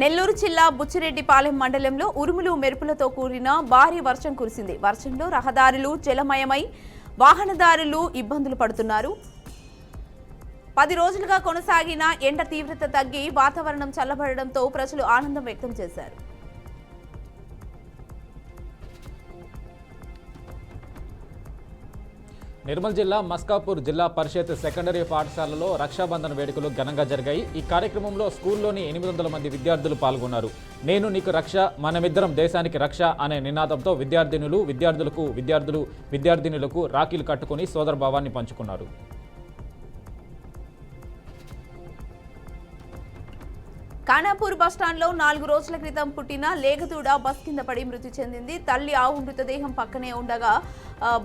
నెల్లూరు జిల్లా బుచ్చిరెడ్డిపాలెం మండలంలో ఉరుములు మెరుపులతో కూడిన భారీ వర్షం కురిసింది. వర్షంలో రహదారులు జలమయమై వాహనదారులు ఇబ్బందులు పడుతున్నారు. 10 రోజులుగా కొనసాగిన ఎండ తీవ్రత తగ్గి వాతావరణం చల్లబడడంతో ప్రజలు ఆనందం వ్యక్తం చేశారు. నిర్మల్ జిల్లా మస్కాపూర్ జిల్లా పరిషత్ సెకండరీ పాఠశాలలో రక్షాబంధన్ వేడుకలు ఘనంగా జరిగాయి. ఈ కార్యక్రమంలో స్కూల్లోని 800 మంది విద్యార్థులు పాల్గొన్నారు. నేను నీకు రక్ష, మనమిద్దరం దేశానికి రక్ష అనే నినాదంతో విద్యార్థినులకు రాఖీలు కట్టుకుని సోదరభావాన్ని పంచుకున్నారు. ఖానాపూర్ బస్టాండ్లో 4 రోజుల క్రితం పుట్టిన లేగదూడ బస్ కింద పడి మృతి చెందింది. తల్లి ఆవు మృతదేహం పక్కనే ఉండగా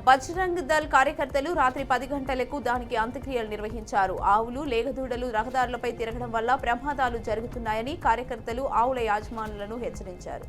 బజరంగ్ దళ్ కార్యకర్తలు రాత్రి 10 గంటలకు దానికి అంత్యక్రియలు నిర్వహించారు. ఆవులు లేగదూడలు రహదారులపై తిరగడం వల్ల ప్రమాదాలు జరుగుతున్నాయని కార్యకర్తలు ఆవుల యాజమానులను హెచ్చరించారు.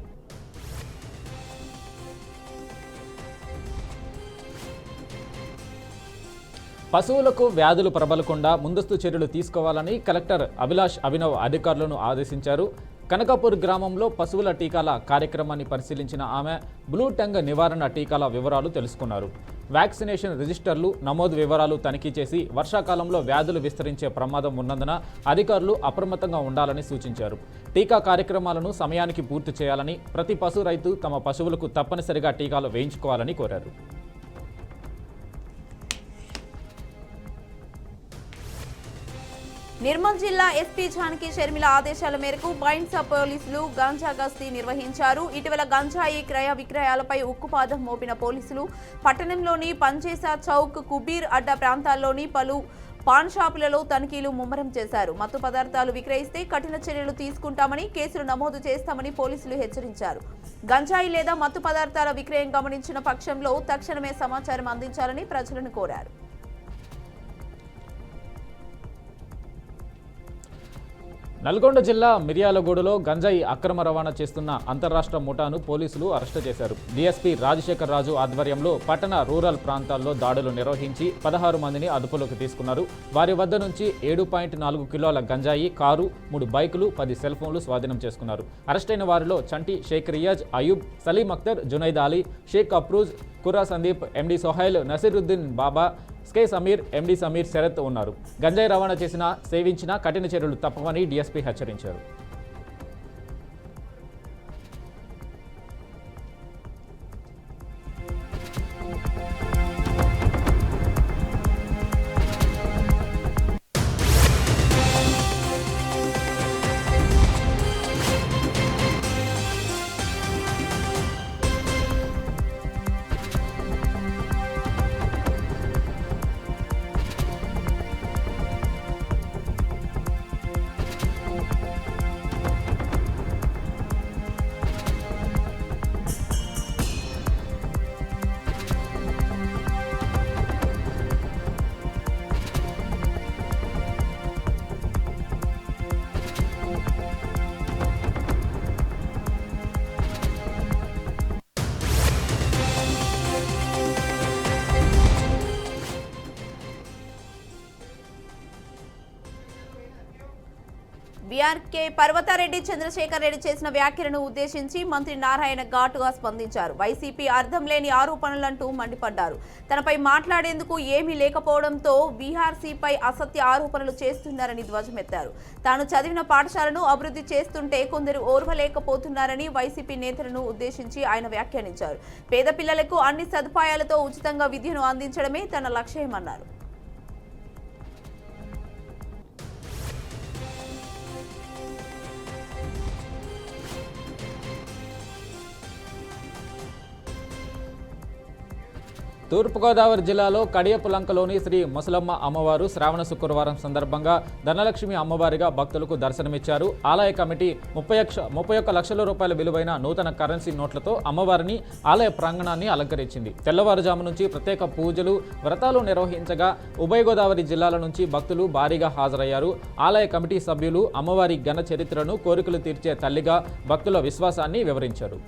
పశువులకు వ్యాధులు ప్రబలకుండా ముందస్తు చర్యలు తీసుకోవాలని కలెక్టర్ అభిలాష్ అభినవ్ అధికారులను ఆదేశించారు. కనకాపూర్ గ్రామంలో పశువుల టీకాల కార్యక్రమాన్ని పరిశీలించిన ఆమె బ్లూ టంగ్ నివారణ టీకాల వివరాలు తెలుసుకున్నారు. వ్యాక్సినేషన్ రిజిస్టర్లు నమోదు వివరాలు తనిఖీ చేసి వర్షాకాలంలో వ్యాధులు విస్తరించే ప్రమాదం ఉన్నందున అధికారులు అప్రమత్తంగా ఉండాలని సూచించారు. టీకా కార్యక్రమాలను సమయానికి పూర్తి చేయాలని, ప్రతి పశు రైతు తమ పశువులకు తప్పనిసరిగా టీకాలు వేయించుకోవాలని కోరారు. నిర్మల్ జిల్లా ఎస్పీ జానకి షర్మిల ఆదేశాల మేరకు బైండ్సా పోలీసులు గంజా గస్తీ నిర్వహించారు. ఇటీవల గంజాయి క్రయ విక్రయాలపై ఉక్కుపాదం మోపిన పోలీసులు పట్టణంలోని పంచేసా చౌక్, కుబీర్ అడ్డా ప్రాంతాల్లోని పలు పాన్ షాపులలో తనిఖీలు ముమ్మరం చేశారు. మత్తు పదార్థాలు విక్రయిస్తే కఠిన చర్యలు తీసుకుంటామని, కేసులు నమోదు చేస్తామని పోలీసులు హెచ్చరించారు. గంజాయి లేదా మత్తు పదార్థాల విక్రయం గమనించిన పక్షంలో తక్షణమే సమాచారం అందించాలని ప్రజలను కోరారు. నల్గొండ జిల్లా మిర్యాలగూడలో గంజాయి అక్రమ రవాణా చేస్తున్న అంతర్రాష్ట్ర ముఠాను పోలీసులు అరెస్టు చేశారు. డీఎస్పీ రాజశేఖర్ రాజు ఆధ్వర్యంలో పట్టణ రూరల్ ప్రాంతాల్లో దాడులు నిర్వహించి 16 మందిని అదుపులోకి తీసుకున్నారు. వారి వద్ద నుంచి 7.4 కిలోల గంజాయి, కారు, 3 బైకులు, 10 సెల్ ఫోన్లు స్వాధీనం చేసుకున్నారు. అరెస్టైన వారిలో చంటి, షేక్ రియాజ్, అయూబ్, సలీం అఖ్తర్, జునైద్ అలీ, షేక్ అప్రూజ్, కుర్రా సందీప్, ఎండి సోహైల్, నసీరుద్దీన్ బాబా, స్కే సమీర్, ఎండి సమీర్ శరత్ ఉన్నారు. గంజాయి రవాణా సేవించిన కఠిన చర్యలు తప్పవని డీఎస్పీ హెచ్చరించారు. బీఆర్కే పర్వతారెడ్డి చంద్రశేఖర్ రెడ్డి చేసిన వ్యాఖ్యలను ఉద్దేశించి మంత్రి నారాయణ ఘాటుగా స్పందించారు. వైసీపీ అర్థం లేని ఆరోపణలంటూ మండిపడ్డారు. తనపై మాట్లాడేందుకు ఏమీ లేకపోవడంతో బీఆర్సీపై అసత్య ఆరోపణలు చేస్తున్నారని ధ్వజమెత్తారు. తాను చదివిన పాఠశాలను అభివృద్ధి చేస్తుంటే కొందరు ఓర్వలేకపోతున్నారని వైసీపీ నేతలను ఉద్దేశించి ఆయన వ్యాఖ్యానించారు. పేద పిల్లలకు అన్ని సదుపాయాలతో ఉచితంగా విద్యను అందించడమే తన లక్ష్యమన్నారు. తూర్పుగోదావరి జిల్లాలో కడియపులంకలోని శ్రీ ముసలమ్మ అమ్మవారు శ్రావణ శుక్రవారం సందర్భంగా ధనలక్ష్మి అమ్మవారిగా భక్తులకు దర్శనమిచ్చారు. ఆలయ కమిటీ 31 లక్షల రూపాయల విలువైన నూతన కరెన్సీ నోట్లతో అమ్మవారిని ఆలయ ప్రాంగణాన్ని అలంకరించింది. తెల్లవారుజాము నుంచి ప్రత్యేక పూజలు, వ్రతాలు నిర్వహించగా ఉభయ గోదావరి జిల్లాల నుంచి భక్తులు భారీగా హాజరయ్యారు. ఆలయ కమిటీ సభ్యులు అమ్మవారి ఘన చరిత్రను, కోరికలు తీర్చే తల్లిగా భక్తుల విశ్వాసాన్ని వివరించారు.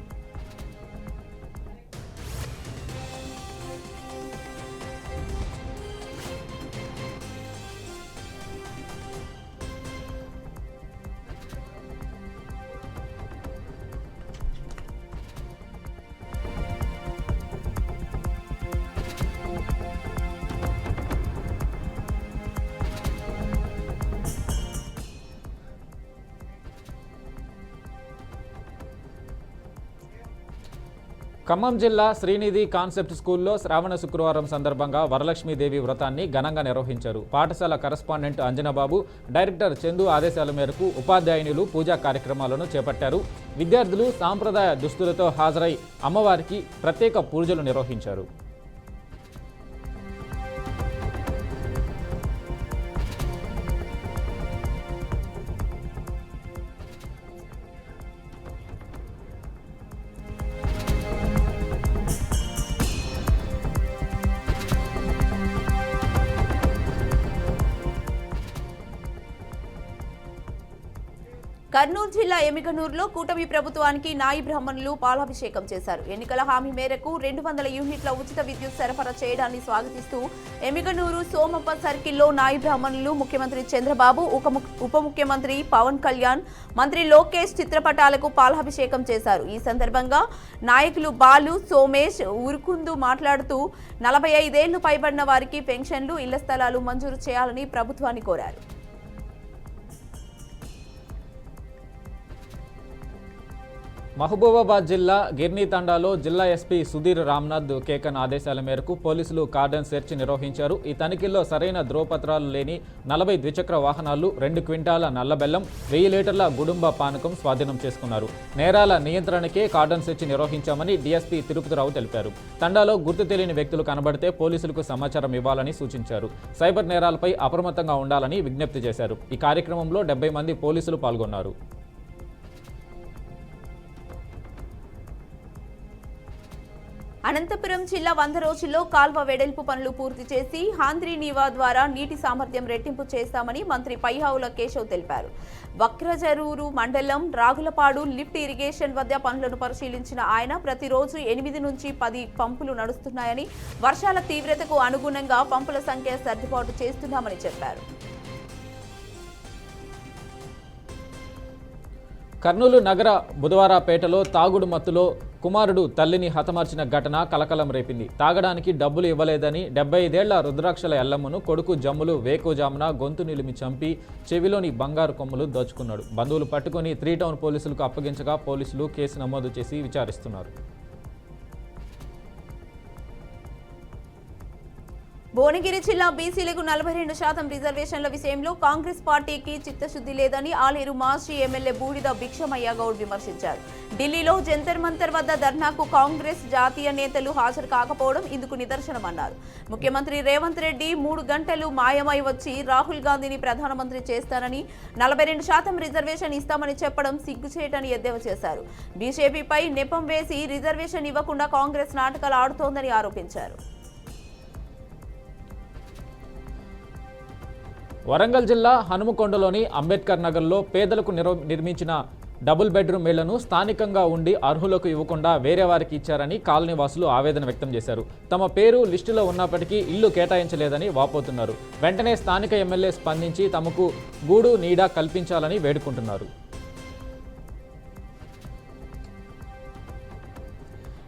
ఖమ్మం జిల్లా శ్రీనిధి కాన్సెప్ట్ స్కూల్లో శ్రావణ శుక్రవారం సందర్భంగా వరలక్ష్మీదేవి వ్రతాన్ని ఘనంగా నిర్వహించారు. పాఠశాల కరస్పాండెంట్ అంజనాబాబు, డైరెక్టర్ చందు ఆదేశాల మేరకు ఉపాధ్యాయునులు పూజా కార్యక్రమాలను చేపట్టారు. విద్యార్థులు సాంప్రదాయ దుస్తులతో హాజరై అమ్మవారికి ప్రత్యేక పూజలు నిర్వహించారు. కర్నూలు జిల్లా ఎమిగనూరులో కూటమి ప్రభుత్వానికి నాయి బ్రాహ్మణులు పాలాభిషేకం చేశారు. ఎన్నికల హామీ మేరకు 200 యూనిట్ల ఉచిత విద్యుత్ సరఫరా చేయడాన్ని స్వాగతిస్తూ ఎమిగనూరు సోమప్ప సర్కిల్లో నాయి బ్రాహ్మణులు ముఖ్యమంత్రి చంద్రబాబు, ఉప ముఖ్యమంత్రి పవన్ కళ్యాణ్, మంత్రి లోకేష్ చిత్రపటాలకు పాలాభిషేకం చేశారు. ఈ సందర్భంగా నాయకులు బాలు, సోమేష్, ఉరుకుందు మాట్లాడుతూ 45 ఏళ్లు పైబడిన వారికి పెన్షన్లు, ఇళ్ల స్థలాలు మంజూరు చేయాలని ప్రభుత్వాన్ని కోరారు. మహబూబాబాద్ జిల్లా గిర్నీ తండాలో జిల్లా ఎస్పీ సుధీర్ రామ్నాథ్ కేకన్ ఆదేశాల మేరకు పోలీసులు కార్డన్ సెర్చ్ నిర్వహించారు. ఈ తనిఖీల్లో సరైన ధ్రువపత్రాలు లేని 40 ద్విచక్ర వాహనాలు, 2 క్వింటాల నల్లబెల్లం, 1000 లీటర్ల గుడుంబ పానకం స్వాధీనం చేసుకున్నారు. నేరాల నియంత్రణకే కార్డన్ సెర్చ్ నిర్వహించామని డీఎస్పీ తిరుపతిరావు తెలిపారు. తండాలో గుర్తు తెలియని వ్యక్తులు కనబడితే పోలీసులకు సమాచారం ఇవ్వాలని సూచించారు. సైబర్ నేరాలపై అప్రమత్తంగా ఉండాలని విజ్ఞప్తి చేశారు. ఈ కార్యక్రమంలో 70 మంది పోలీసులు పాల్గొన్నారు. అనంతపురం జిల్లా 100 రోజుల్లో కాల్వ వెడల్పు పనులు పూర్తి చేసి హాంద్రీ నీవా ద్వారా నీటి సామర్థ్యం రెట్టింపు చేస్తామని మంత్రి పైహావుల కేశవ్ తెలిపారు. వక్రజరూరు మండలం రాగులపాడు లిఫ్ట్ ఇరిగేషన్ వద్ద పనులను పరిశీలించిన ఆయన ప్రతిరోజు 8 నుంచి 10 పంపులు నడుస్తున్నాయని, వర్షాల తీవ్రతకు అనుగుణంగా పంపుల సంఖ్య సర్దుబాటు చేస్తున్నామని చెప్పారు. కర్నూలు నగర బుధవారపేటలో తాగుడు మత్తులో కుమారుడు తల్లిని హతమార్చిన ఘటన కలకలం రేపింది. తాగడానికి డబ్బులు ఇవ్వలేదని 75 ఏళ్ల రుద్రాక్షల ఎల్లమ్మను కొడుకు జమ్ములు వేకోజామున గొంతు నిలిమి చంపి చెవిలోని బంగారు కొమ్ములు దోచుకున్నాడు. బంధువులు పట్టుకుని 3 టౌన్ పోలీసులకు అప్పగించగా పోలీసులు కేసు నమోదు చేసి విచారిస్తున్నారు. భువనగిరి జిల్లా బీసీలకు 42% రిజర్వేషన్ల విషయంలో కాంగ్రెస్ పార్టీకి చిత్తశుద్ధి లేదని ఆలేరు మాజీ ఎమ్మెల్యే బూడిద భిక్షమయ్య గౌడ్ విమర్శించారు. ఢిల్లీలో జంతర్ మంతర్ వద్ద ధర్నాకు కాంగ్రెస్ జాతీయ నేతలు హాజరు కాకపోవడం ఇందుకు నిదర్శనమన్నారు. ముఖ్యమంత్రి రేవంత్ రెడ్డి 3 గంటలు మాయమై వచ్చి రాహుల్ గాంధీని ప్రధానమంత్రి చేస్తానని, 42% రిజర్వేషన్ ఇస్తామని చెప్పడం సిగ్గుచేటని ఎద్దేవా చేశారు. బీజేపీపై నెపం వేసి రిజర్వేషన్ ఇవ్వకుండా కాంగ్రెస్ నాటకాలు ఆడుతోందని ఆరోపించారు. వరంగల్ జిల్లా హనుమకొండలోని అంబేద్కర్ నగర్లో పేదలకు నిర్మించిన డబుల్ బెడ్రూమ్ ఇళ్లను స్థానికంగా ఉండి అర్హులకు ఇవ్వకుండా వేరే వారికి ఇచ్చారని కాలనీవాసులు ఆవేదన వ్యక్తం చేశారు. తమ పేరు లిస్టులో ఉన్నప్పటికీ ఇల్లు కేటాయించలేదని వాపోతున్నారు. వెంటనే స్థానిక ఎమ్మెల్యే స్పందించి తమకు గూడు నీడ కల్పించాలని వేడుకుంటున్నారు.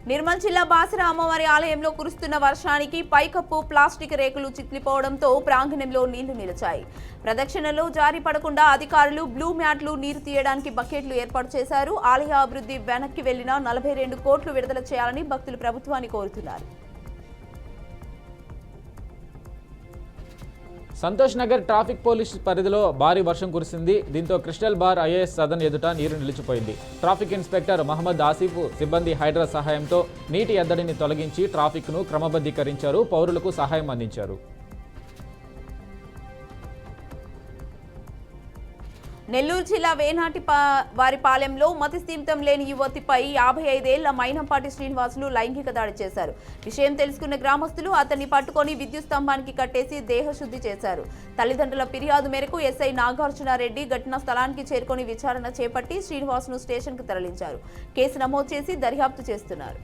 నిర్మల్ జిల్లా బాసర అమ్మవారి ఆలయంలో కురుస్తున్న వర్షానికి పైకప్పు ప్లాస్టిక్ రేకులు చిట్లిపోవడంతో ప్రాంగణంలో నీళ్లు నిలిచాయి. ప్రదక్షిణలో జారి పడకుండా అధికారులు బ్లూ మ్యాట్లు నీరు తీయడానికి బకెట్లు ఏర్పాటు చేశారు. ఆలయ అభివృద్ధి వెనక్కి వెళ్లిన 42 కోట్లు విడుదల చేయాలని భక్తులు ప్రభుత్వాన్ని కోరుతున్నారు. సంతోష్ నగర్ ట్రాఫిక్ పోలీస్ పరిధిలో భారీ వర్షం కురిసింది. దీంతో క్రిస్టల్ బార్ ఐఏఎస్ సదన్ ఎదుట నీరు నిలిచిపోయింది. ట్రాఫిక్ ఇన్స్పెక్టర్ మహమ్మద్ ఆసిఫ్ సిబ్బంది హైడ్రా సహాయంతో నీటి ఎద్దడిని తొలగించి ట్రాఫిక్ను క్రమబద్ధీకరించారు. పౌరులకు సహాయం అందించారు. నెల్లూరు జిల్లా వేనాటి వారిపాలెంలో మతిస్థిమితం లేని యువతిపై 55 ఏళ్ల మైనంపాటి శ్రీనివాసులు లైంగిక దాడి చేశారు. విషయం తెలుసుకున్న గ్రామస్తులు అతన్ని పట్టుకొని విద్యుత్ స్తంభానికి కట్టేసి దేహశుద్ధి చేశారు. తల్లిదండ్రుల ఫిర్యాదు మేరకు ఎస్ఐ నాగార్జునారెడ్డి ఘటనా స్థలానికి చేరుకొని విచారణ చేపట్టి శ్రీనివాసును స్టేషన్కు తరలించారు. కేసు నమోదు చేసి దర్యాప్తు చేస్తున్నారు.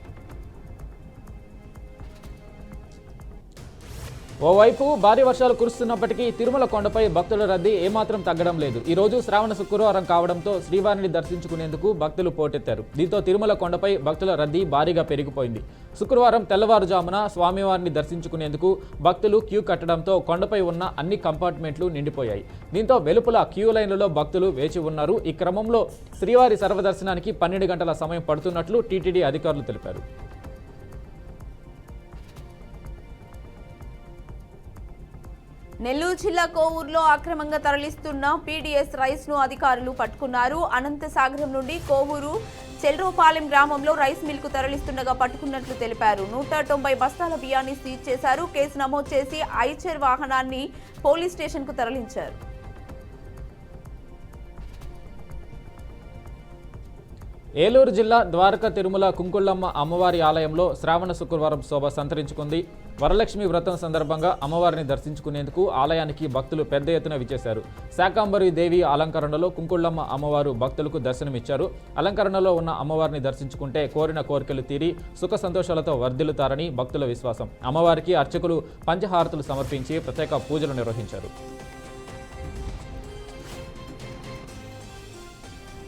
ఓవైపు భారీ వర్షాలు కురుస్తున్నప్పటికీ తిరుమల కొండపై భక్తుల రద్దీ ఏమాత్రం తగ్గడం లేదు. ఈ రోజు శ్రావణ శుక్రవారం కావడంతో శ్రీవారిని దర్శించుకునేందుకు భక్తులు పోటెత్తారు. దీంతో తిరుమల కొండపై భక్తుల రద్దీ భారీగా పెరిగిపోయింది. శుక్రవారం తెల్లవారుజామున స్వామివారిని దర్శించుకునేందుకు భక్తులు క్యూ కట్టడంతో కొండపై ఉన్న అన్ని కంపార్ట్మెంట్లు నిండిపోయాయి. దీంతో వెలుపల క్యూ లైన్లలో భక్తులు వేచి ఉన్నారు. ఈ క్రమంలో శ్రీవారి సర్వదర్శనానికి 12 గంటల సమయం పడుతున్నట్లు టీటీడీ అధికారులు తెలిపారు. నెల్లూరు జిల్లా కోవూరులో అక్రమంగా తరలిస్తున్న పీడీఎస్ రైస్ ను అధికారులు పట్టుకున్నారు. అనంతసాగరం నుండి కోవూరు చెల్రోపాలెం గ్రామంలో రైస్ మిల్ కు తరలిస్తుండగా పట్టుకున్నట్లు తెలిపారు. 190 బస్తాల బియ్యాన్ని సీజ్ చేశారు. కేసు నమోదు చేసి ఐచర్ వాహనాన్ని పోలీస్ స్టేషన్ కు తరలించారు. ఏలూరు జిల్లా ద్వారకా తిరుమల కుంకుళ్ళమ్మ అమ్మవారి ఆలయంలో శ్రావణ శుక్రవారం శోభ సంతరించుకుంది. వరలక్ష్మి వ్రతం సందర్భంగా అమ్మవారిని దర్శించుకునేందుకు ఆలయానికి భక్తులు పెద్ద ఎత్తున విచ్చేశారు. శాకాంబరి దేవి అలంకరణలో కుంకుళ్ళమ్మ అమ్మవారు భక్తులకు దర్శనమిచ్చారు. అలంకరణలో ఉన్న అమ్మవారిని దర్శించుకుంటే కోరిన కోరికలు తీరి సుఖ సంతోషాలతో వర్ధిల్లుతారని భక్తుల విశ్వాసం. అమ్మవారికి అర్చకులు పంచహారతులు సమర్పించి ప్రత్యేక పూజలు నిర్వహించారు.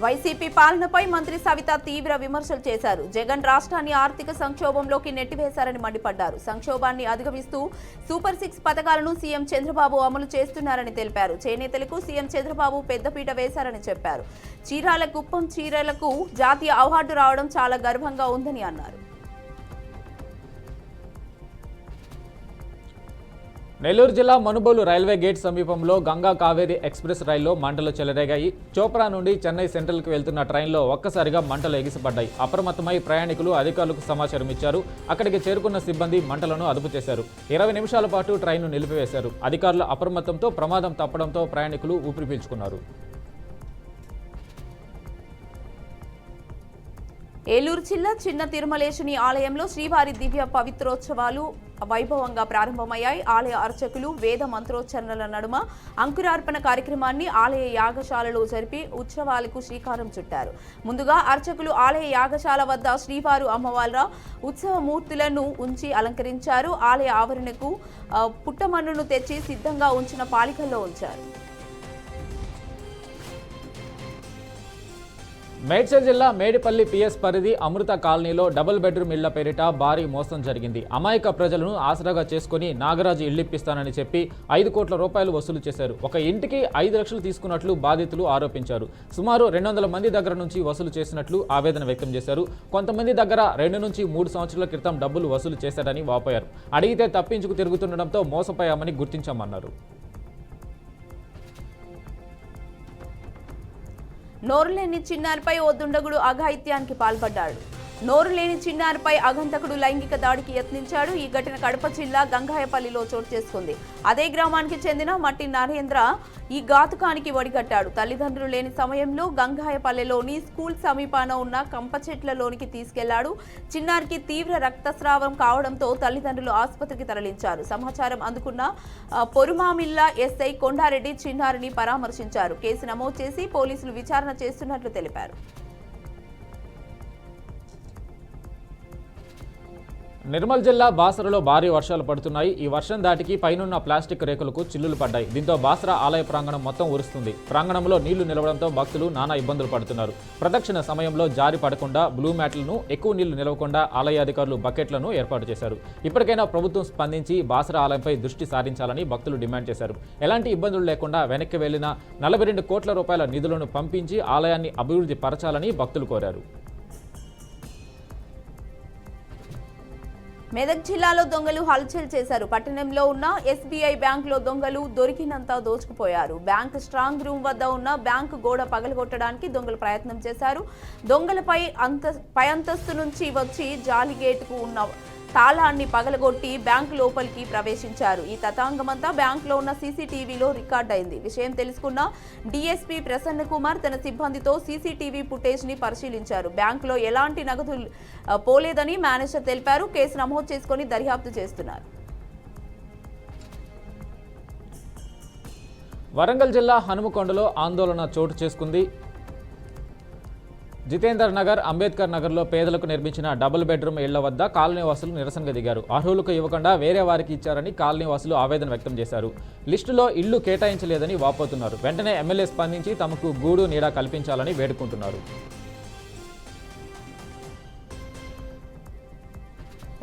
వైసీపీ పాలనపై మంత్రి సవిత తీవ్ర విమర్శలు చేశారు. జగన్ రాష్ట్రాన్ని ఆర్థిక సంక్షోభంలోకి నెట్టివేశారని మండిపడ్డారు. సంక్షోభాన్ని అధిగమిస్తూ సూపర్ 6 పథకాలను సీఎం చంద్రబాబు అమలు చేస్తున్నారని తెలిపారు. చేనేతలకు సీఎం చంద్రబాబు పెద్దపీట వేశారని చెప్పారు. చీరాల కుప్పం చీరలకు జాతీయ అవార్డు రావడం చాలా గర్వంగా ఉందని అన్నారు. నెల్లూరు జిల్లా మనుబోలు రైల్వే గేట్ సమీపంలో గంగా కావేరి ఎక్స్ప్రెస్ రైల్లో మంటలు చెలరేగాయి. చోప్రా నుండి చెన్నై సెంట్రల్కి వెళ్తున్న ట్రైన్లో ఒక్కసారిగా మంటలు ఎగిసిపడ్డాయి. అప్రమత్తమై ప్రయాణికులు అధికారులకు సమాచారం ఇచ్చారు. అక్కడికి చేరుకున్న సిబ్బంది మంటలను అదుపు చేశారు. 20 నిమిషాల పాటు ట్రైన్ను నిలిపివేశారు. అధికారుల అప్రమత్తంతో ప్రమాదం తప్పడంతో ప్రయాణికులు ఊపిరి పీల్చుకున్నారు. ఏలూరు జిల్లా చిన్న తిరుమలేశుని ఆలయంలో శ్రీవారి దివ్య పవిత్రోత్సవాలు వైభవంగా ప్రారంభమయ్యాయి. ఆలయ అర్చకులు వేద మంత్రోచ్చరణల నడుమ అంకురార్పణ కార్యక్రమాన్ని ఆలయ యాగశాలలో జరిపి ఉత్సవాలకు శ్రీకారం చుట్టారు. ముందుగా అర్చకులు ఆలయ యాగశాల వద్ద శ్రీవారు అమ్మవార్ల ఉత్సవమూర్తులను ఉంచి అలంకరించారు. ఆలయ ఆవరణకు పుట్టమన్నును తెచ్చి సిద్ధంగా ఉంచిన పాలికల్లో ఉంచారు. మేడ్చల్ జిల్లా మేడిపల్లి పిఎస్ పరిధి అమృత కాలనీలో డబుల్ బెడ్రూమ్ ఇళ్ల పేరిట భారీ మోసం జరిగింది. అమాయక ప్రజలను ఆసరాగా చేసుకుని నాగరాజు ఇళ్లిప్పిస్తానని చెప్పి 5 కోట్ల రూపాయలు వసూలు చేశారు. ఒక ఇంటికి 5 లక్షలు తీసుకున్నట్లు బాధితులు ఆరోపించారు. సుమారు 200 మంది దగ్గర నుంచి వసూలు చేసినట్లు ఆవేదన వ్యక్తం చేశారు. కొంతమంది దగ్గర 2 నుంచి 3 సంవత్సరాల క్రితం డబ్బులు వసూలు చేశారని వాపోయారు. అడిగితే తప్పించుకు తిరుగుతుండటంతో మోసపోయామని గుర్తించామన్నారు. నోరులేని చిన్నారిపై ఓ దుండగుడు అఘాయిత్యానికి పాల్పడ్డాడు. నోరులేని చిన్నారిపై అగంతకుడు లైంగిక దాడికి యత్నించాడు. ఈ ఘటన కడప జిల్లా గంగాయపల్లిలో చోటు చేసుకుంది. అదే గ్రామానికి చెందిన మట్టి నరేంద్ర ఈ ఘాతుకానికి ఒడిగట్టాడు. తల్లిదండ్రులు లేని సమయంలో గంగాయపల్లిలోని స్కూల్ సమీపాన ఉన్న కంప చెట్లలోనికి తీసుకెళ్లాడు. చిన్నారికి తీవ్ర రక్తస్రావం కావడంతో తల్లిదండ్రులు ఆసుపత్రికి తరలించారు. సమాచారం అందుకున్న పొరుమామిల్లా ఎస్ఐ కొండారెడ్డి చిన్నారిని పరామర్శించారు. కేసు నమోదు చేసి పోలీసులు విచారణ చేస్తున్నట్లు తెలిపారు. నిర్మల్ జిల్లా బాసరలో భారీ వర్షాలు పడుతున్నాయి. ఈ వర్షం దాటికి పైనున్న ప్లాస్టిక్ రేకులకు చిల్లులు పడ్డాయి. దీంతో బాసర ఆలయ ప్రాంగణం మొత్తం ఉరుస్తుంది. ప్రాంగణంలో నీళ్లు నిలవడంతో భక్తులు నానా ఇబ్బందులు పడుతున్నారు. ప్రదక్షిణ సమయంలో జారి పడకుండా బ్లూ మ్యాట్లను, ఎక్కువ నీళ్లు నిలవకుండా ఆలయ అధికారులు బకెట్లను ఏర్పాటు చేశారు. ఇప్పటికైనా ప్రభుత్వం స్పందించి బాసర ఆలయంపై దృష్టి సారించాలని భక్తులు డిమాండ్ చేశారు. ఎలాంటి ఇబ్బందులు లేకుండా వెనక్కి వెళ్లిన 42 కోట్ల రూపాయల నిధులను పంపించి ఆలయాన్ని అభివృద్ధి పరచాలని భక్తులు కోరారు. మెదక్ జిల్లాలో దొంగలు హల్చల్ చేశారు. పట్టణంలో ఉన్న ఎస్బీఐ బ్యాంకులో దొంగలు దొరికినంత దోచుకుపోయారు. బ్యాంక్ స్ట్రాంగ్ రూమ్ వద్ద ఉన్న బ్యాంకు గోడ పగలగొట్టడానికి దొంగలు ప్రయత్నం చేశారు. దొంగలపై పై అంతస్తు నుంచి వచ్చి జాలి గేటుకు ఉన్న తాళాన్ని పగలగొట్టి బ్యాంకు లోపలికి ప్రవేశించారు. ఈ తతంగమంతా బ్యాంకులో ఉన్న సీసీటీవీలో రికార్డ్ అయింది. విషయం తెలుసుకున్న డీఎస్పీ ప్రసన్న కుమార్ తన సిబ్బందితో సీసీటీవీ ఫుటేజ్ ని పరిశీలించారు. బ్యాంకులో ఎలాంటి నగదు పోలేదని మేనేజర్ తెలిపారు. కేసు నమోదు చేసుకుని దర్యాప్తు చేస్తున్నారు. వరంగల్ జిల్లా హనుమకొండలో ఆందోళన చోటు చేసుకుంది. జితేందర్ నగర్, అంబేద్కర్ నగర్లో పేదలకు నిర్మించిన డబుల్ బెడ్రూమ్ ఇళ్ల వద్ద కాలనీవాసులు నిరసనగా దిగారు. అర్హులకు ఇవ్వకుండా వేరే వారికి ఇచ్చారని కాలనీవాసులు ఆవేదన వ్యక్తం చేశారు. లిస్టులో ఇళ్లు కేటాయించలేదని వాపోతున్నారు. వెంటనే ఎమ్మెల్యే స్పందించి తమకు గూడు నీడ కల్పించాలని వేడుకుంటున్నారు.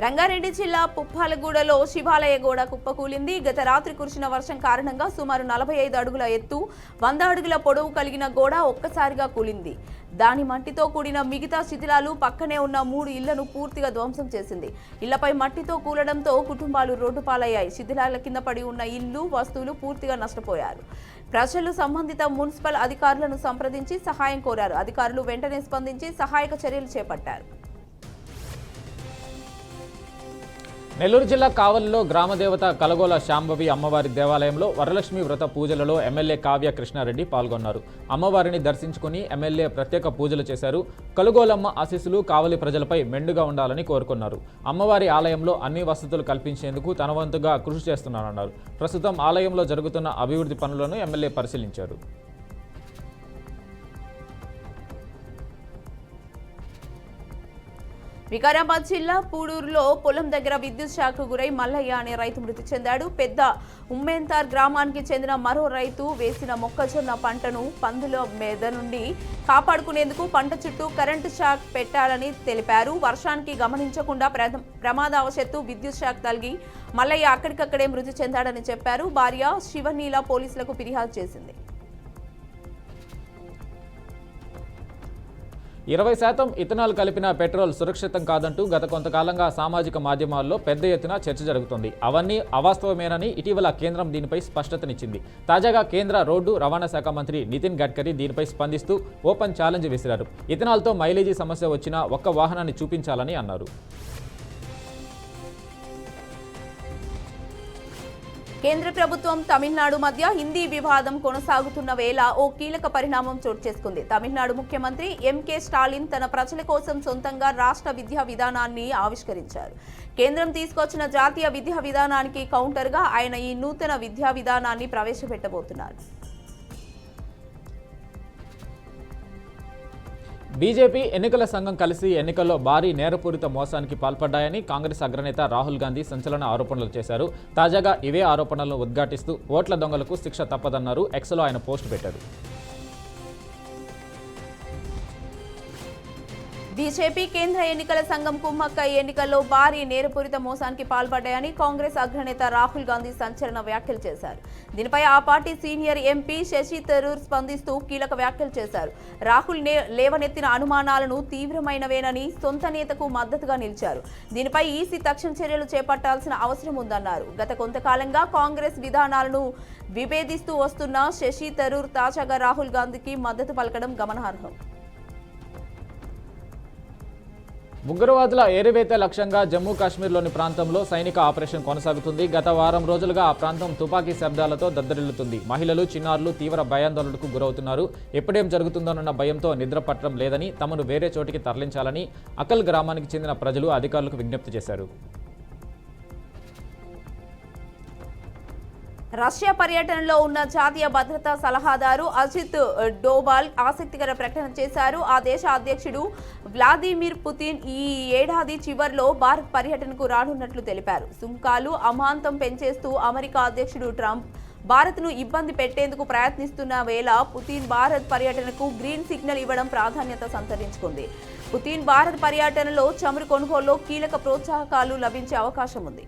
రంగారెడ్డి జిల్లా పుప్పాలగూడలో శివాలయ గోడ కుప్పకూలింది. గత రాత్రి కురిసిన వర్షం కారణంగా సుమారు 45 అడుగుల ఎత్తు 100 అడుగుల పొడవు కలిగిన గోడ ఒక్కసారిగా కూలింది. దాని మట్టితో కూడిన మిగతా శిథిలాలు పక్కనే ఉన్న 3 ఇళ్లను పూర్తిగా ధ్వంసం చేసింది. ఇళ్లపై మట్టితో కూలడంతో కుటుంబాలు రోడ్డు పాలయ్యాయి. శిథిలాల కింద పడి ఉన్న ఇల్లు, వస్తువులు పూర్తిగా నష్టపోయారు. ప్రజలు సంబంధిత మున్సిపల్ అధికారులను సంప్రదించి సహాయం కోరారు. అధికారులు వెంటనే స్పందించి సహాయక చర్యలు చేపట్టారు. నెల్లూరు జిల్లా కావలిలో గ్రామదేవత కలగోల శాంభవి అమ్మవారి దేవాలయంలో వరలక్ష్మి వ్రత పూజలలో ఎమ్మెల్యే కావ్య కృష్ణారెడ్డి పాల్గొన్నారు. అమ్మవారిని దర్శించుకుని ఎమ్మెల్యే ప్రత్యేక పూజలు చేశారు. కలుగోలమ్మ ఆశీస్సులు కావలి ప్రజలపై మెండుగా ఉండాలని కోరుకున్నారు. అమ్మవారి ఆలయంలో అన్ని వసతులు కల్పించేందుకు తన వంతుగా కృషి చేస్తున్నానన్నారు. ప్రస్తుతం ఆలయంలో జరుగుతున్న అభివృద్ధి పనులను ఎమ్మెల్యే పరిశీలించారు. వికారాబాద్ జిల్లా పూడూరులో పొలం దగ్గర విద్యుత్ షాక్కు గురై మల్లయ్య అనే రైతు మృతి చెందాడు. పెద్ద ఉమ్మెంతార్ గ్రామానికి చెందిన మరో రైతు వేసిన మొక్కజొన్న పంటను పందుల మీద నుండి కాపాడుకునేందుకు పంట చుట్టూ కరెంటు షాక్ పెట్టాలని తెలిపారు. వర్షానికి గమనించకుండా ప్రమాదవశత్తు విద్యుత్ షాక్ తగిలి మల్లయ్య అక్కడికక్కడే మృతి చెందాడని చెప్పారు. భార్య శివనీల పోలీసులకు ఫిర్యాదు చేసింది. 20% ఇథనాల్ కలిపిన పెట్రోల్ సురక్షితం కాదంటూ గత కొంతకాలంగా సామాజిక మాధ్యమాల్లో పెద్ద ఎత్తున చర్చ జరుగుతోంది. అవన్నీ అవాస్తవమేనని ఇటీవల కేంద్రం దీనిపై స్పష్టతనిచ్చింది. తాజాగా కేంద్ర రోడ్డు రవాణా శాఖ మంత్రి నితిన్ గడ్కరీ దీనిపై స్పందిస్తూ ఓపెన్ ఛాలెంజ్ విసిరారు. ఇథనాల్తో మైలేజీ సమస్య వచ్చినా ఒక్క వాహనాన్ని చూపించాలని అన్నారు. కేంద్ర ప్రభుత్వం తమిళనాడు మధ్య హిందీ వివాదం కొనసాగుతున్న వేళ ఓ కీలక పరిణామం చోటు చేసుకుంది. తమిళనాడు ముఖ్యమంత్రి ఎంకే స్టాలిన్ తన ప్రజల కోసం సొంతంగా రాష్ట్ర విద్యా విధానాన్ని ఆవిష్కరించారు. కేంద్రం తీసుకొచ్చిన జాతీయ విద్యా విధానానికి కౌంటర్గా ఆయన ఈ నూతన విద్యా విధానాన్ని ప్రవేశపెట్టబోతున్నారు. బీజేపీ ఎన్నికల సంఘం కలిసి ఎన్నికల్లో భారీ నేరపూరిత మోసానికి పాల్పడ్డాయని కాంగ్రెస్ అగ్రనేత రాహుల్ గాంధీ సంచలన ఆరోపణలు చేశారు. తాజాగా ఇవే ఆరోపణలను ఉద్ఘాటిస్తూ ఓట్ల దొంగలకు శిక్ష తప్పదన్నారు. ఎక్స్లో ఆయన పోస్ట్ పెట్టారు. బీజేపీ కేంద్ర ఎన్నికల సంఘం కుమ్మక్కై ఎన్నికల్లో భారీ నేరపూరిత మోసానికి పాల్పడ్డాయని కాంగ్రెస్ అగ్రనేత రాహుల్ గాంధీ సంచలన వ్యాఖ్యలు చేశారు. దీనిపై ఆ party senior MP Shashi Tharoor స్పందిస్తూ కీలక వ్యాఖ్యలు చేశారు. రాహుల్ లేవనెత్తిన అనుమానాలను తీవ్రమైనవేనని సొంత నేతకు మద్దతుగా నిలిచారు. దీనిపై ఈసీ తక్షణ చర్యలు చేపట్టాల్సిన అవసరం ఉందన్నారు. గత కొంతకాలంగా కాంగ్రెస్ విధానాలను విభేదిస్తూ వస్తున్న శశి థరూర్ తాజాగా రాహుల్ గాంధీకి మద్దతు పలకడం గమనార్హం. ఉగ్రవాదుల ఏరివేత లక్ష్యంగా జమ్మూ కాశ్మీర్లోని ప్రాంతంలో సైనిక ఆపరేషన్ కొనసాగుతుంది. గత వారం రోజులుగా ఆ ప్రాంతం తుపాకీ శబ్దాలతో దద్దరిల్లుతుంది. మహిళలు, చిన్నారులు తీవ్ర భయాందోళనకు గురవుతున్నారు. ఎప్పుడేం జరుగుతుందోనన్న భయంతో నిద్ర పట్టడం లేదని, తమను వేరే చోటికి తరలించాలని అకల్ గ్రామానికి చెందిన ప్రజలు అధికారులకు విజ్ఞప్తి చేశారు. రష్యా పర్యటనలో ఉన్న జాతీయ భద్రతా సలహాదారు అజిత్ డోబాల్ ఆసక్తికర ప్రకటన చేశారు. ఆ దేశ అధ్యక్షుడు వ్లాదిమిర్ పుతిన్ ఈ ఏడాది చివర్లో భారత్ పర్యటనకు రానున్నట్లు తెలిపారు. సుంకాలు అమాంతం పెంచేస్తూ అమెరికా అధ్యక్షుడు ట్రంప్ భారత్ను ఇబ్బంది పెట్టేందుకు ప్రయత్నిస్తున్న వేళ పుతిన్ భారత్ పర్యటనకు గ్రీన్ సిగ్నల్ ఇవ్వడం ప్రాధాన్యత సంతరించుకుంది. పుతిన్ భారత్ పర్యటనలో చమురు కొనుగోలులో కీలక ప్రోత్సాహకాలు లభించే అవకాశం ఉంది.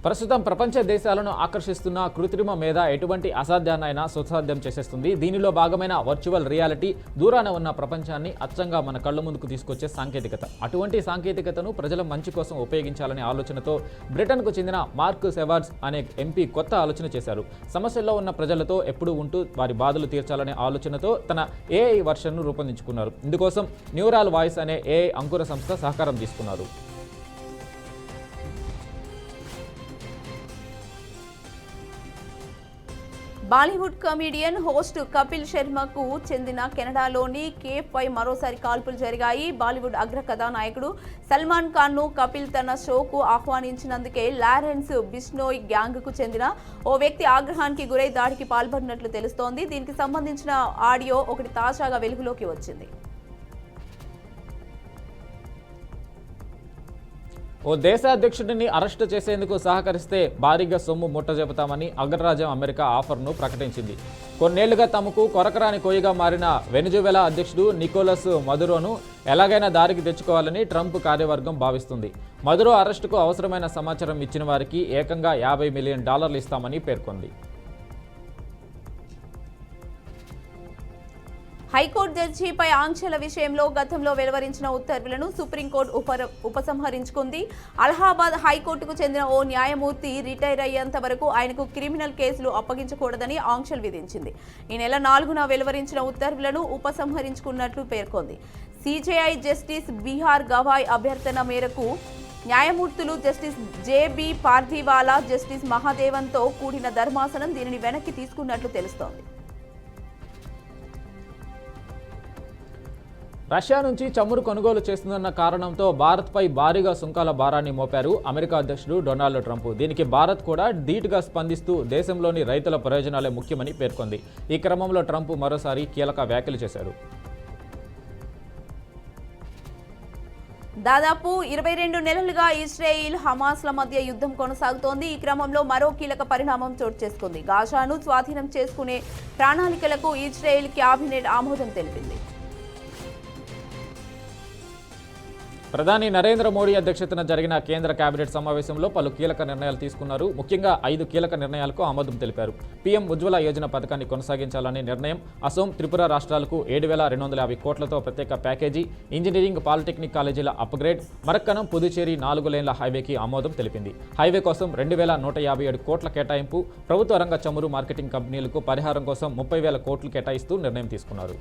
ప్రస్తుతం ప్రపంచ దేశాలను ఆకర్షిస్తున్న కృత్రిమ మేధ ఎటువంటి అసాధ్యాన్నైనా సుసాధ్యం చేసేస్తుంది. దీనిలో భాగమైన వర్చువల్ రియాలిటీ దూరాన ఉన్న ప్రపంచాన్ని అచ్చంగా మన కళ్ళ ముందుకు తీసుకొచ్చే సాంకేతికత. అటువంటి సాంకేతికతను ప్రజల మంచి కోసం ఉపయోగించాలనే ఆలోచనతో బ్రిటన్కు చెందిన మార్క్ సెవార్డ్స్ అనే ఎంపీ కొత్త ఆలోచన చేశారు. సమస్యల్లో ఉన్న ప్రజలతో ఎప్పుడూ ఉంటూ వారి బాధలు తీర్చాలనే ఆలోచనతో తన ఏఐ వర్షన్ను రూపొందించుకున్నారు. ఇందుకోసం న్యూరాల్ వాయిస్ అనే ఏఐ అంకుర సంస్థ సహకారం తీసుకున్నారు. బాలీవుడ్ కమెడియన్ హోస్ట్ కపిల్ శర్మకు చెందిన కెనడాలోని కేఫ్పై మరోసారి కాల్పులు జరిగాయి. బాలీవుడ్ అగ్ర కథానాయకుడు సల్మాన్ ఖాన్ను కపిల్ తన షోకు ఆహ్వానించినందుకే లారెన్స్ బిష్నోయ్ గ్యాంగ్కు చెందిన ఓ వ్యక్తి ఆగ్రహానికి గురై దాడికి పాల్పడినట్లు తెలుస్తోంది. దీనికి సంబంధించిన ఆడియో ఒకటి తాజాగా వెలుగులోకి వచ్చింది. ఓ దేశ అధ్యక్షుడిని అరెస్టు చేసేందుకు సహకరిస్తే భారీగా సొమ్ము ముట్టజెపుతామని అగ్రరాజ్యం అమెరికా ఆఫర్ను ప్రకటించింది. కొన్నేళ్లుగా తమకు కొరకరాని కోయిగా మారిన వెనిజువెలా అధ్యక్షుడు నికోలస్ మదురోను ఎలాగైనా దారికి తెచ్చుకోవాలని ట్రంప్ కార్యవర్గం భావిస్తుంది. మదురో అరెస్టుకు అవసరమైన సమాచారం ఇచ్చిన వారికి ఏకంగా $50 మిలియన్ ఇస్తామని పేర్కొంది. హైకోర్టు జడ్జిపై ఆంక్షల విషయంలో గతంలో వెలువరించిన ఉత్తర్వులను సుప్రీంకోర్టు ఉపసంహరించుకుంది. అలహాబాద్ హైకోర్టుకు చెందిన ఓ న్యాయమూర్తి రిటైర్ అయ్యేంత వరకు ఆయనకు క్రిమినల్ కేసులు అప్పగించకూడదని ఆంక్షలు విధించింది. ఈ నెల 4న వెలువరించిన ఉత్తర్వులను ఉపసంహరించుకున్నట్లు పేర్కొంది. సిజేఐ జస్టిస్ బిహార్ గవాయ్ అభ్యర్థన మేరకు న్యాయమూర్తులు జస్టిస్ జేబీ పార్దీవాలా, జస్టిస్ మహాదేవన్తో కూడిన ధర్మాసనం దీనిని వెనక్కి తీసుకున్నట్లు తెలుస్తోంది. రష్యా నుంచి చమురు కొనుగోలు చేస్తుందన్న కారణంతో భారత్పై భారీగా సుంకాల భారాన్ని మోపారు అమెరికా అధ్యక్షుడు డొనాల్డ్ ట్రంప్. దీనికి భారత్ కూడా ధీటుగా స్పందిస్తూ దేశంలోని రైతుల ప్రయోజనాలే ముఖ్యమని పేర్కొంది. ఈ క్రమంలో ట్రంప్ మరోసారి కీలక వ్యాఖ్యలు చేశారు. దాదాపు 22 నెలలుగా ఇజ్రాయెల్ హమాస్ల మధ్య యుద్ధం కొనసాగుతోంది. ఈ క్రమంలో మరో కీలక పరిణామం చోటు చేసుకుంది. గాజాను స్వాధీనం చేసుకునే ప్రణాళికలకు ఇజ్రాయెల్ క్యాబినెట్ ఆమోదం తెలిపింది. ప్రధాని నరేంద్ర మోడీ అధ్యక్షతన జరిగిన కేంద్ర కేబినెట్ సమావేశంలో పలు కీలక నిర్ణయాలు తీసుకున్నారు. ముఖ్యంగా 5 కీలక నిర్ణయాలకు ఆమోదం తెలిపారు. పీఎం ఉజ్వల యోజన పథకాన్ని కొనసాగించాలనే నిర్ణయం, అసోం, త్రిపుర రాష్ట్రాలకు 7,250 కోట్లతో ప్రత్యేక ప్యాకేజీ, ఇంజనీరింగ్, పాలిటెక్నిక్ కాలేజీల అప్గ్రేడ్, మరక్కనం, పుదుచ్చేరి 4 లేన్ల హైవేకి ఆమోదం తెలిపింది. హైవే కోసం 2,157 కోట్ల కేటాయింపు, ప్రభుత్వ రంగ చమురు మార్కెటింగ్ కంపెనీలకు పరిహారం కోసం 30,000 కోట్లు కేటాయిస్తూ నిర్ణయం తీసుకున్నారు.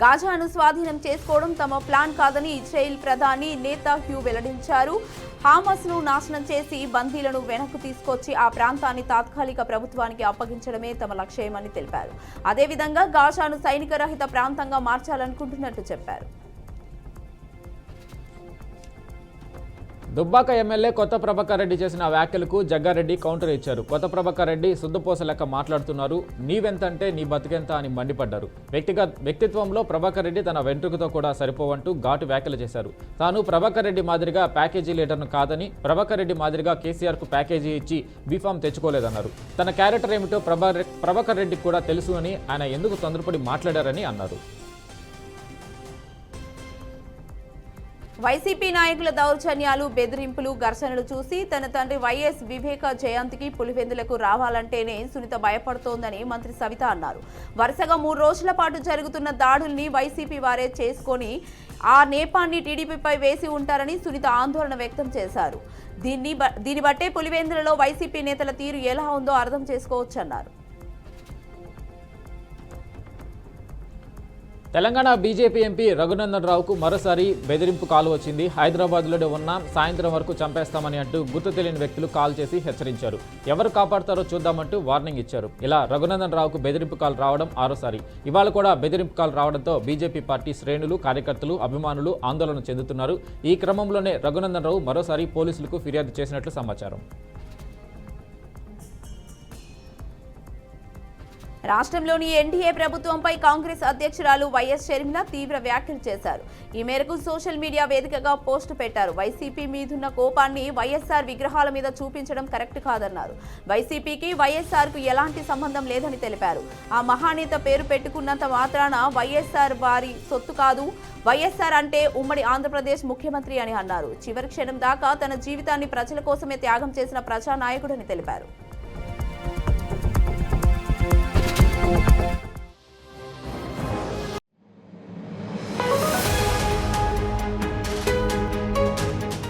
గాజాను స్వాధీనం చేసుకోవడం తమ ప్లాన్ కాదని ఇజ్రాయెల్ ప్రధాని నేతాన్యాహు వెల్లడించారు. హమాస్ను నాశనం చేసి బందీలను వెనక్కు తీసుకొచ్చి ఆ ప్రాంతాన్ని తాత్కాలిక ప్రభుత్వానికి అప్పగించడమే తమ లక్ష్యమని తెలిపారు. అదేవిధంగా గాజాను సైనిక రహిత ప్రాంతంగా మార్చాలనుకుంటున్నట్టు చెప్పారు. దుబ్బాక ఎమ్మెల్యే కొత్త ప్రభాకర్ రెడ్డి చేసిన వ్యాఖ్యలకు జగ్గారెడ్డి కౌంటర్ ఇచ్చారు. కొత్త ప్రభాకర్ రెడ్డి శుద్ధపోస లెక్క మాట్లాడుతున్నారు, నీవెంతంటే నీ బతికెంత అని మండిపడ్డారు. వ్యక్తిత్వంలో ప్రభాకర్ రెడ్డి తన వెంట్రుకతో కూడా సరిపోవంటూ ఘాటు వ్యాఖ్యలు చేశారు. తాను ప్రభాకర్ రెడ్డి మాదిరిగా ప్యాకేజీ లీడర్ను కాదని, ప్రభాకర్ రెడ్డి మాదిరిగా కేసీఆర్కు ప్యాకేజీ ఇచ్చి బీఫామ్ తెచ్చుకోలేదన్నారు. తన క్యారెక్టర్ ఏమిటో ప్రభాకర్ రెడ్డికి కూడా తెలుసు అని, ఆయన ఎందుకు తొందరపడి మాట్లాడారని అన్నారు. వైసీపీ నాయకుల దౌర్జన్యాలు, బెదిరింపులు, ఘర్షణలు చూసి తన తండ్రి వైఎస్ వివేక జయంతికి పులివెందులకు రావాలంటేనే సునీత భయపడుతోందని మంత్రి సవిత అన్నారు. వరుసగా 3 రోజుల పాటు జరుగుతున్న దాడుల్ని వైసీపీ వారే చేసుకొని ఆ నేపాన్ని టీడీపీపై వేసి ఉంటారని సునీత ఆందోళన వ్యక్తం చేశారు. దీన్ని బట్టే పులివెందులలో వైసీపీ నేతల తీరు ఎలా ఉందో అర్థం చేసుకోవచ్చన్నారు. తెలంగాణ బీజేపీ ఎంపీ రఘునందన్ రావుకు మరోసారి బెదిరింపు కాల్ వచ్చింది. హైదరాబాద్లోనే ఉన్నాం, సాయంత్రం వరకు చంపేస్తామని అంటూ గుర్తు తెలియని వ్యక్తులు కాల్ చేసి హెచ్చరించారు. ఎవరు కాపాడతారో చూద్దామంటూ వార్నింగ్ ఇచ్చారు. ఇలా రఘునందన్ రావుకు బెదిరింపు కాల్ రావడం 6సారి. ఇవాళ కూడా బెదిరింపు కాల్ రావడంతో బీజేపీ పార్టీ శ్రేణులు, కార్యకర్తలు, అభిమానులు ఆందోళన చెందుతున్నారు. ఈ క్రమంలోనే రఘునందన్ రావు మరోసారి పోలీసులకు ఫిర్యాదు చేసినట్లు సమాచారం. రాష్ట్రంలోని ఎన్డీఏ ప్రభుత్వంపై కాంగ్రెస్ అధ్యక్షురాలు వైఎస్ షర్మిల తీవ్ర వ్యాఖ్యలు చేశారు. ఈ మేరకు సోషల్ మీడియా వేదికగా పోస్టు పెట్టారు. వైసీపీ మీదున్న కోపాన్ని వైఎస్ఆర్ విగ్రహాల మీద చూపించడం కరెక్ట్ కాదన్నారు. వైసీపీకి వైఎస్ఆర్కు ఎలాంటి సంబంధం లేదని తెలిపారు. ఆ మహానేత పేరు పెట్టుకున్నంత మాత్రాన వైఎస్ఆర్ వారి సొత్తు కాదు. వైఎస్ఆర్ అంటే ఉమ్మడి ఆంధ్రప్రదేశ్ ముఖ్యమంత్రి అని అన్నారు. చివరి క్షణం దాకా తన జీవితాన్ని ప్రజల కోసమే త్యాగం చేసిన ప్రజానాయకుడని తెలిపారు.